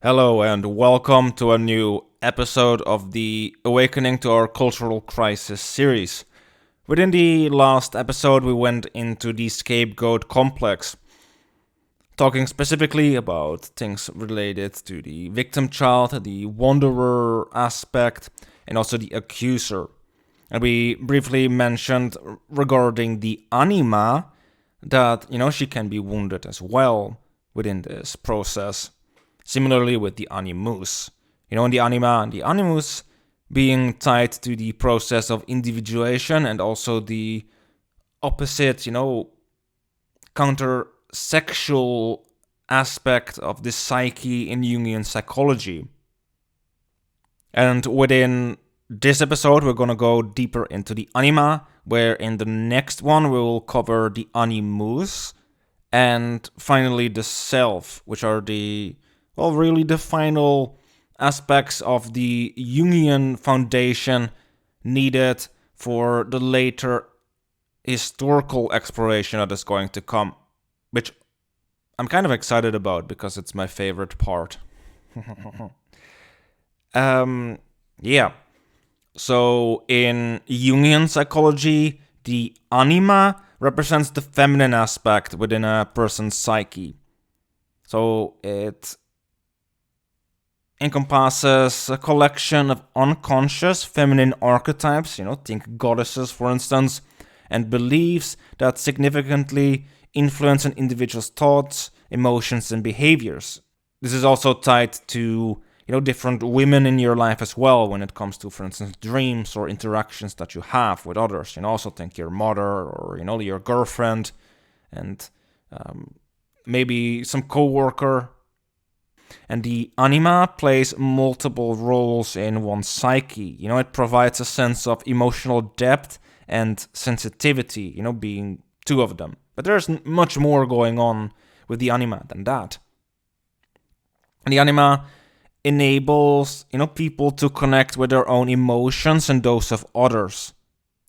Hello and welcome to a new episode of the Awakening to Our Cultural Crisis series. Within the last episode, we went into the scapegoat complex, talking specifically about things related to the victim child, the wanderer aspect, and also the accuser. And we briefly mentioned regarding the anima that, she can be wounded as well within this process. Similarly with the Animus. In the anima and the Animus being tied to the process of individuation and also the opposite, counter-sexual aspect of the psyche in Jungian psychology. And within this episode, we're going to go deeper into the anima, where in the next one we will cover the Animus, and finally the self, which are the final aspects of the Jungian foundation needed for the later historical exploration that is going to come, which I'm kind of excited about because it's my favorite part. So in Jungian psychology, the anima represents the feminine aspect within a person's psyche. So it encompasses a collection of unconscious feminine archetypes, think goddesses for instance, and beliefs that significantly influence an individual's thoughts, emotions, and behaviors. This is also tied to, different women in your life as well when it comes to, for instance, dreams or interactions that you have with others. Also think your mother or, your girlfriend and maybe some co-worker. And the anima plays multiple roles in one's psyche. It provides a sense of emotional depth and sensitivity, being two of them. But there's much more going on with the anima than that. And the anima enables, people to connect with their own emotions and those of others.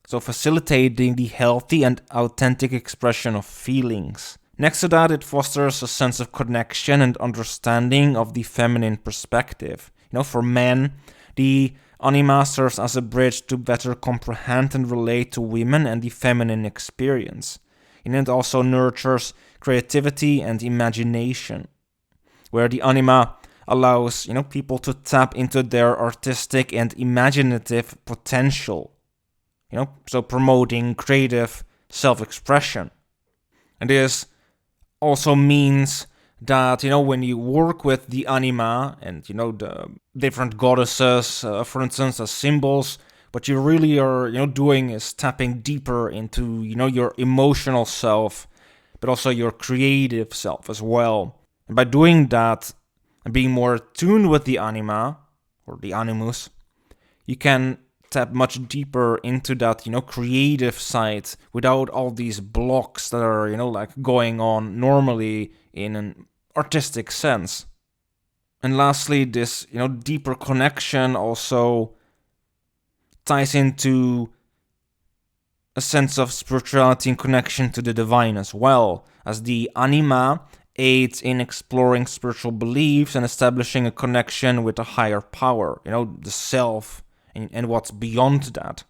So facilitating the healthy and authentic expression of feelings. Next to that, it fosters a sense of connection and understanding of the feminine perspective. For men, the anima serves as a bridge to better comprehend and relate to women and the feminine experience. And it also nurtures creativity and imagination, where the anima allows, people to tap into their artistic and imaginative potential. So promoting creative self-expression. And this also means that, when you work with the anima and, the different goddesses, for instance, as symbols, what you really are, doing is tapping deeper into, your emotional self, but also your creative self as well. And by doing that and being more attuned with the anima, or the animus, you can tap much deeper into that, creative side without all these blocks that are, going on normally in an artistic sense. And lastly, this, deeper connection also ties into a sense of spirituality and connection to the divine as well, as the anima aids in exploring spiritual beliefs and establishing a connection with a higher power, the self, and what's beyond that.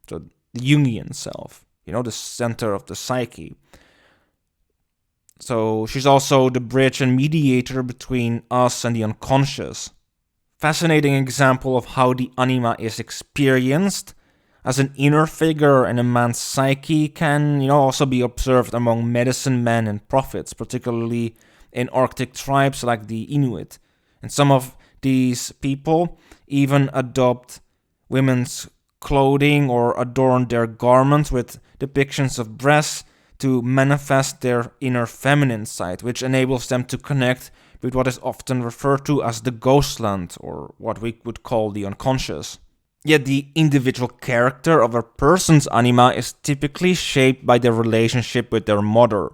So the Jungian self, the center of the psyche. So she's also the bridge and mediator between us and the unconscious. Fascinating example of how the anima is experienced as an inner figure in a man's psyche can, also be observed among medicine men and prophets, particularly in Arctic tribes like the Inuit. And some of these people even adopt women's clothing or adorn their garments with depictions of breasts to manifest their inner feminine side, which enables them to connect with what is often referred to as the ghostland, or what we would call the unconscious. Yet the individual character of a person's anima is typically shaped by their relationship with their mother.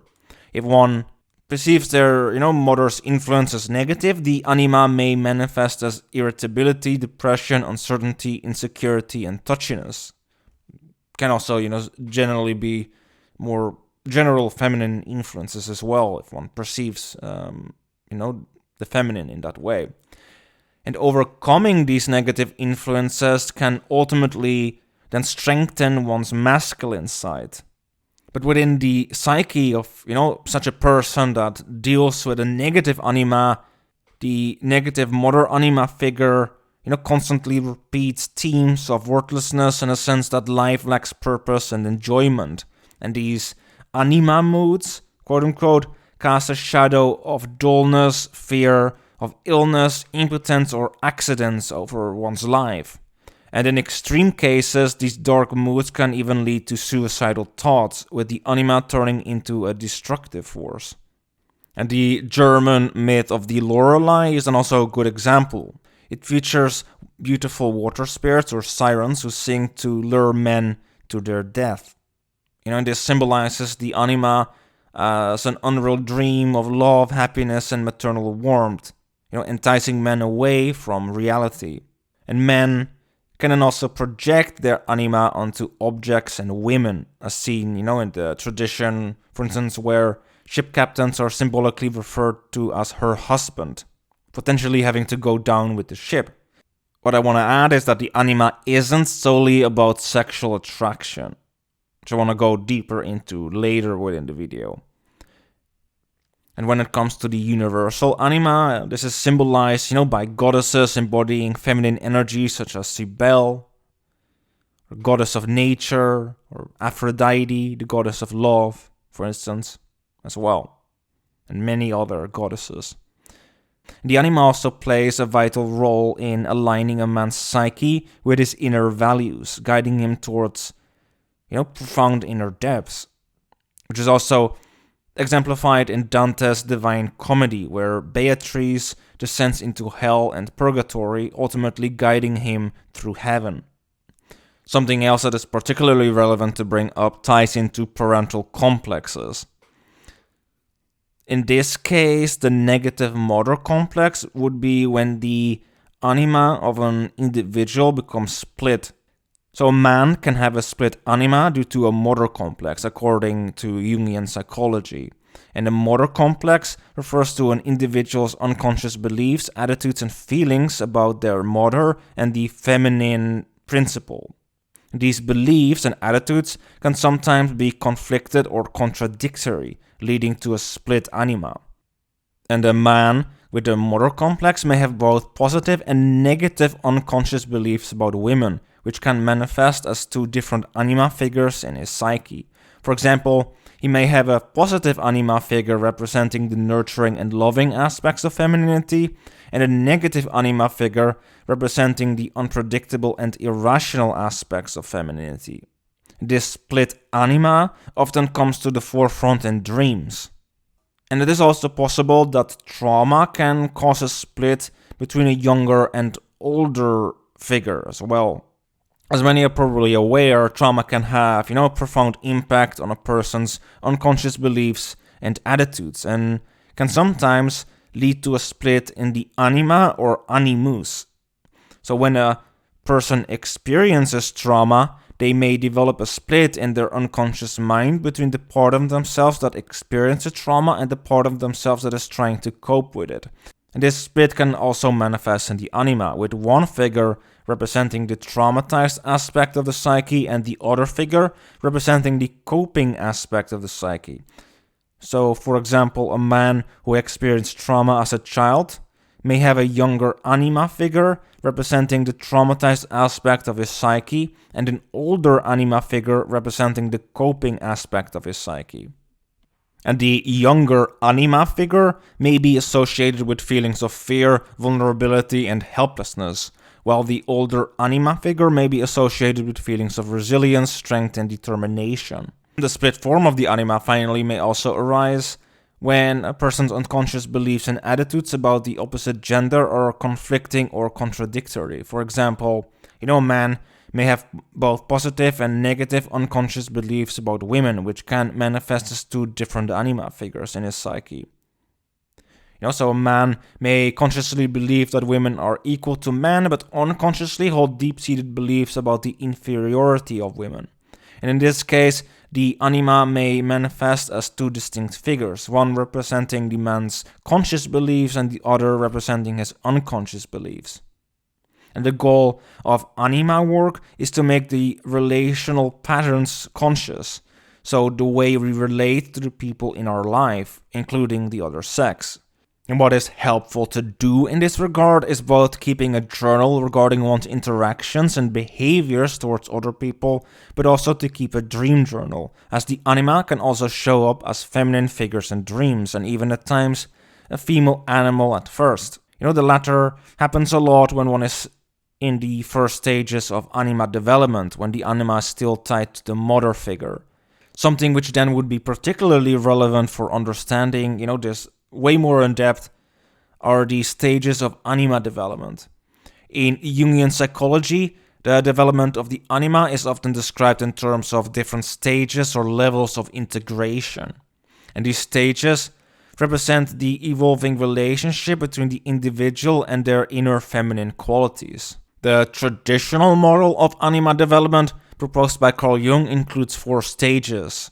If one perceives their, mother's influence as negative, the anima may manifest as irritability, depression, uncertainty, insecurity, and touchiness. Can also, generally be more general feminine influences as well. If one perceives, the feminine in that way. And overcoming these negative influences can ultimately then strengthen one's masculine side. But within the psyche of, such a person that deals with a negative anima, the negative mother anima figure, constantly repeats themes of worthlessness and a sense that life lacks purpose and enjoyment. And these anima moods, quote unquote, cast a shadow of dullness, fear, of illness, impotence, or accidents over one's life. And in extreme cases, these dark moods can even lead to suicidal thoughts, with the anima turning into a destructive force. And the German myth of the Lorelei is also a good example. It features beautiful water spirits or sirens who sing to lure men to their death. And this symbolizes the anima as an unreal dream of love, happiness, and maternal warmth, enticing men away from reality. And men can then also project their anima onto objects and women, as seen, in the tradition, for instance, where ship captains are symbolically referred to as her husband, potentially having to go down with the ship. What I want to add is that the anima isn't solely about sexual attraction, which I want to go deeper into later within the video. And when it comes to the universal anima, this is symbolized, by goddesses embodying feminine energies such as Cybele, or goddess of nature, or Aphrodite, the goddess of love, for instance, as well, and many other goddesses. The anima also plays a vital role in aligning a man's psyche with his inner values, guiding him towards, profound inner depths, which is also exemplified in Dante's Divine Comedy, where Beatrice descends into hell and purgatory, ultimately guiding him through heaven. Something else that is particularly relevant to bring up ties into parental complexes. In this case, the negative mother complex would be when the anima of an individual becomes split. So a man can have a split anima due to a mother complex, according to Jungian psychology. And the mother complex refers to an individual's unconscious beliefs, attitudes, and feelings about their mother and the feminine principle. These beliefs and attitudes can sometimes be conflicted or contradictory, leading to a split anima. And a man with a mother complex may have both positive and negative unconscious beliefs about women, which can manifest as two different anima figures in his psyche. For example, he may have a positive anima figure representing the nurturing and loving aspects of femininity, and a negative anima figure representing the unpredictable and irrational aspects of femininity. This split anima often comes to the forefront in dreams. And it is also possible that trauma can cause a split between a younger and older figure as well. As many are probably aware, trauma can have, a profound impact on a person's unconscious beliefs and attitudes, and can sometimes lead to a split in the anima or animus. So when a person experiences trauma, they may develop a split in their unconscious mind between the part of themselves that experiences trauma and the part of themselves that is trying to cope with it. And this split can also manifest in the anima, with one figure representing the traumatized aspect of the psyche and the other figure representing the coping aspect of the psyche. So, for example, a man who experienced trauma as a child may have a younger anima figure representing the traumatized aspect of his psyche and an older anima figure representing the coping aspect of his psyche. And the younger anima figure may be associated with feelings of fear, vulnerability, and helplessness, while the older anima figure may be associated with feelings of resilience, strength, and determination. The split form of the anima finally may also arise when a person's unconscious beliefs and attitudes about the opposite gender are conflicting or contradictory. For example, a man may have both positive and negative unconscious beliefs about women, which can manifest as two different anima figures in his psyche. So a man may consciously believe that women are equal to men, but unconsciously hold deep-seated beliefs about the inferiority of women. And in this case, the anima may manifest as two distinct figures, one representing the man's conscious beliefs and the other representing his unconscious beliefs. And the goal of anima work is to make the relational patterns conscious, so the way we relate to the people in our life, including the other sex. And what is helpful to do in this regard is both keeping a journal regarding one's interactions and behaviors towards other people, but also to keep a dream journal, as the anima can also show up as feminine figures in dreams, and even at times a female animal at first. The latter happens a lot when one is in the first stages of anima development, when the anima is still tied to the mother figure. Something which then would be particularly relevant for understanding, this way more in depth, are the stages of anima development. In Jungian psychology, the development of the anima is often described in terms of different stages or levels of integration. And these stages represent the evolving relationship between the individual and their inner feminine qualities. The traditional model of anima development proposed by Carl Jung includes 4 stages: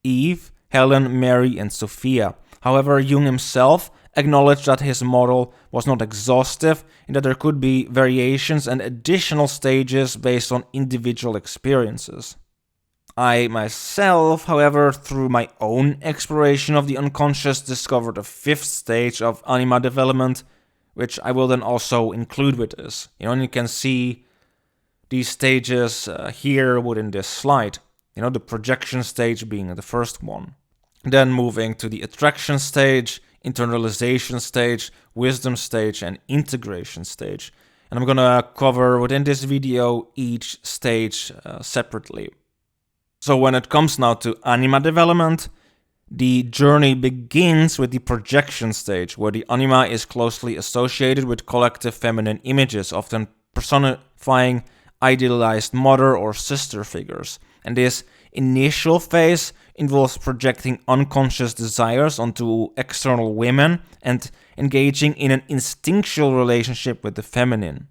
Eve, Helen, Mary, and Sophia. However, Jung himself acknowledged that his model was not exhaustive and that there could be variations and additional stages based on individual experiences. I myself, however, through my own exploration of the unconscious, discovered a 5th stage of anima development, which I will then also include with this. And you can see these stages here within this slide. The projection stage being the first one. Then moving to the attraction stage, internalization stage, wisdom stage, and integration stage. And I'm gonna cover within this video each stage separately. So when it comes now to anima development, the journey begins with the projection stage, where the anima is closely associated with collective feminine images, often personifying idealized mother or sister figures. And this initial phase involves projecting unconscious desires onto external women and engaging in an instinctual relationship with the feminine.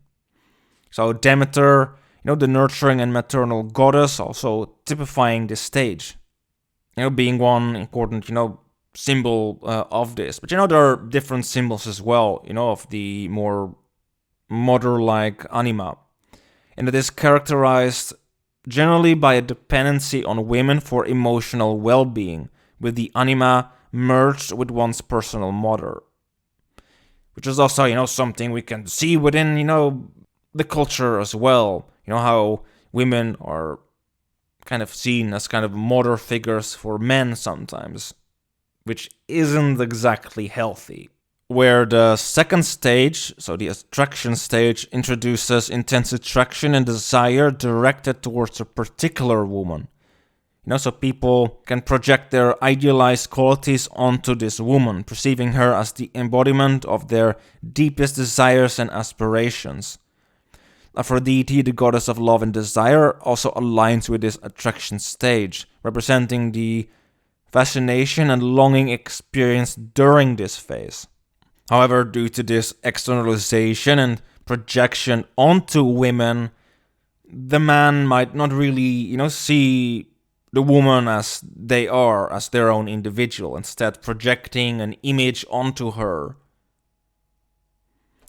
So Demeter, the nurturing and maternal goddess, also typifying this stage. Being one important, symbol of this. But there are different symbols as well, of the more mother-like anima. And it is characterized generally by a dependency on women for emotional well-being, with the anima merged with one's personal mother. Which is also, something we can see within, the culture as well. How women are kind of seen as kind of mother figures for men sometimes, which isn't exactly healthy. Where the second stage, so the attraction stage, introduces intense attraction and desire directed towards a particular woman. So people can project their idealized qualities onto this woman, perceiving her as the embodiment of their deepest desires and aspirations. Aphrodite, the goddess of love and desire, also aligns with this attraction stage, representing the fascination and longing experienced during this phase. However, due to this externalization and projection onto women, the man might not really, see the woman as they are, as their own individual, instead projecting an image onto her.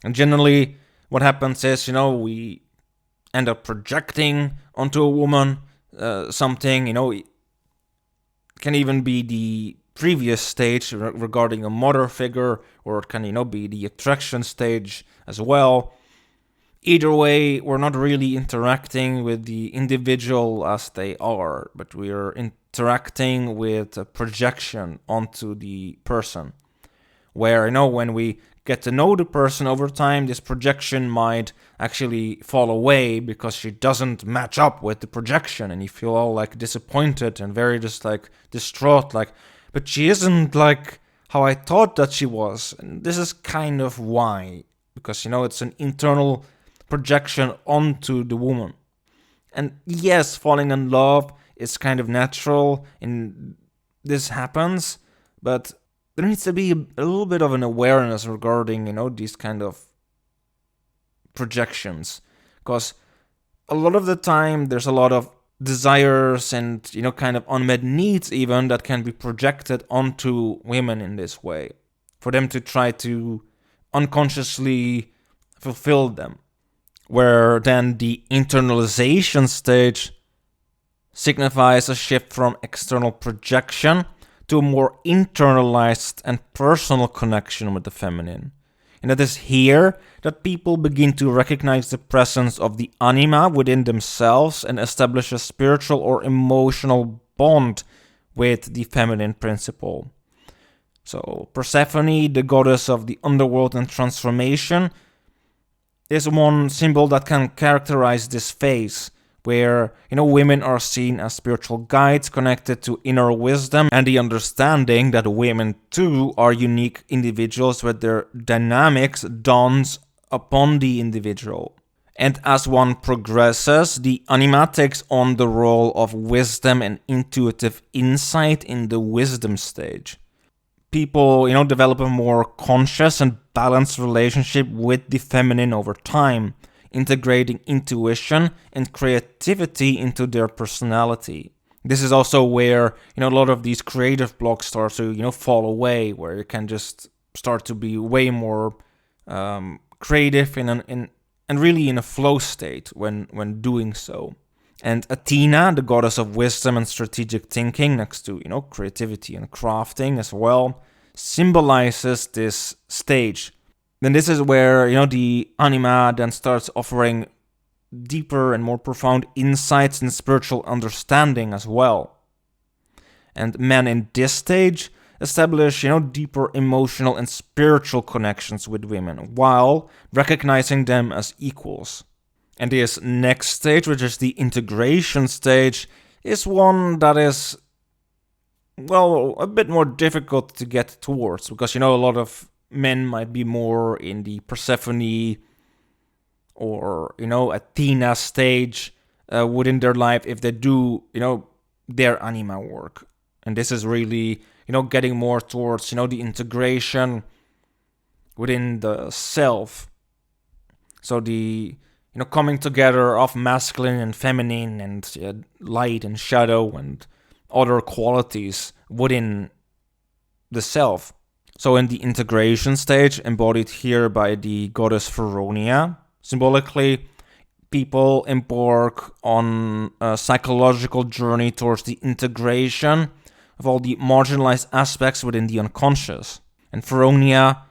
And generally, what happens is, we end up projecting onto a woman something, it can even be the previous stage regarding a mother figure, or it can, be the attraction stage as well. Either way, we're not really interacting with the individual as they are, but we are interacting with a projection onto the person. Where, when we get to know the person over time, this projection might actually fall away because she doesn't match up with the projection, and you feel all disappointed and very just distraught, but she isn't how I thought that she was. And this is kind of why, because it's an internal projection onto the woman. And yes, falling in love is kind of natural, and this happens, but there needs to be a little bit of an awareness regarding, these kind of projections. Because a lot of the time, there's a lot of desires and, kind of unmet needs even that can be projected onto women in this way, for them to try to unconsciously fulfill them. Where then the internalization stage signifies a shift from external projection to a more internalized and personal connection with the feminine. And it is here that people begin to recognize the presence of the anima within themselves and establish a spiritual or emotional bond with the feminine principle. So Persephone, the goddess of the underworld and transformation, is one symbol that can characterize this phase, where, women are seen as spiritual guides connected to inner wisdom and the understanding that women too are unique individuals with their dynamics dawns upon the individual. And as one progresses, the anima takes on the role of wisdom and intuitive insight in the wisdom stage. People, develop a more conscious and balanced relationship with the feminine over time, integrating intuition and creativity into their personality. This is also where, a lot of these creative blocks start to, fall away, where you can just start to be way more creative and really in a flow state when doing so. And Athena, the goddess of wisdom and strategic thinking, next to, creativity and crafting as well, symbolizes this stage. Then this is where, the anima then starts offering deeper and more profound insights and spiritual understanding as well. And men in this stage establish, deeper emotional and spiritual connections with women, while recognizing them as equals. And this next stage, which is the integration stage, is one that is, a bit more difficult to get towards, because, a lot of men might be more in the Persephone or, Athena stage within their life if they do, their anima work. And this is really, getting more towards, the integration within the self. So the, coming together of masculine and feminine and light and shadow and other qualities within the self. So in the integration stage, embodied here by the goddess Feronia, symbolically, people embark on a psychological journey towards the integration of all the marginalized aspects within the unconscious. And Feronia,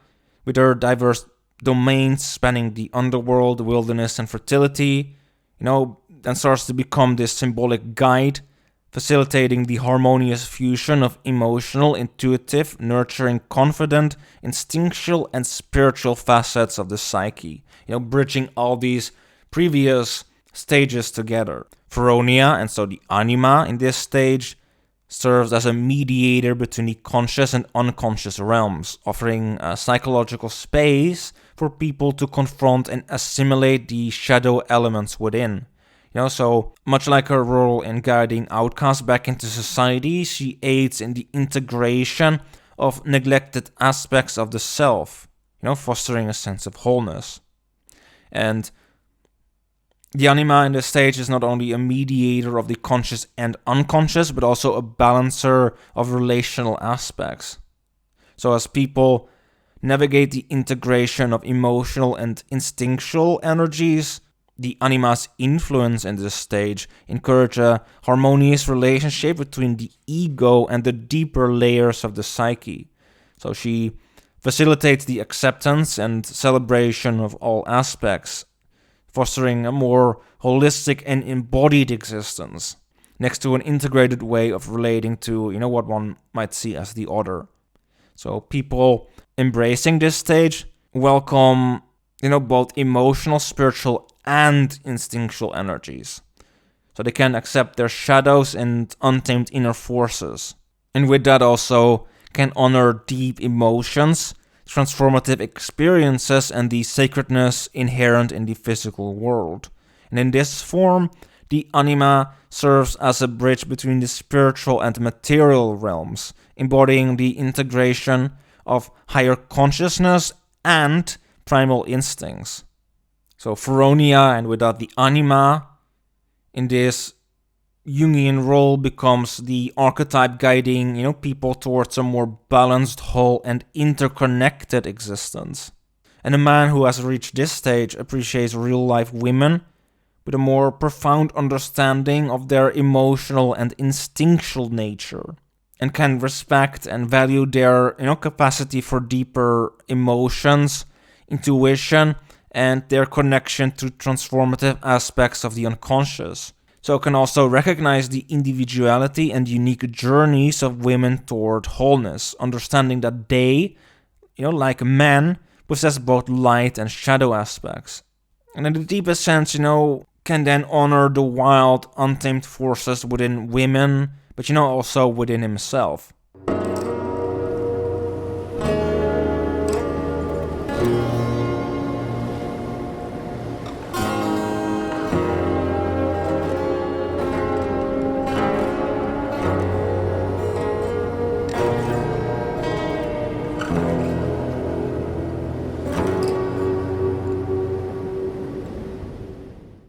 with her diverse domains spanning the underworld, wilderness, and fertility, then starts to become this symbolic guide, facilitating the harmonious fusion of emotional, intuitive, nurturing, confident, instinctual, and spiritual facets of the psyche, bridging all these previous stages together. Feronia, and so the anima in this stage, serves as a mediator between the conscious and unconscious realms, offering a psychological space for people to confront and assimilate the shadow elements within. So much like her role in guiding outcasts back into society, she aids in the integration of neglected aspects of the self, fostering a sense of wholeness. And the anima in this stage is not only a mediator of the conscious and unconscious, but also a balancer of relational aspects. So as people navigate the integration of emotional and instinctual energies, the anima's influence in this stage encourage a harmonious relationship between the ego and the deeper layers of the psyche. So she facilitates the acceptance and celebration of all aspects, fostering a more holistic and embodied existence, next to an integrated way of relating to, what one might see as the other. So people embracing this stage welcome, both emotional, spiritual, and instinctual energies. So they can accept their shadows and untamed inner forces. And with that also can honor deep emotions, transformative experiences, and the sacredness inherent in the physical world. And in this form, the anima serves as a bridge between the spiritual and material realms, embodying the integration of higher consciousness and primal instincts. So Feronia, and without the anima in this Jungian role becomes the archetype guiding, people towards a more balanced, whole, and interconnected existence. And a man who has reached this stage appreciates real-life women with a more profound understanding of their emotional and instinctual nature, and can respect and value their, capacity for deeper emotions, intuition, and their connection to transformative aspects of the unconscious. So it can also recognize the individuality and unique journeys of women toward wholeness, understanding that they, like men, possess both light and shadow aspects. And in the deepest sense, can then honor the wild, untamed forces within women, but also within himself.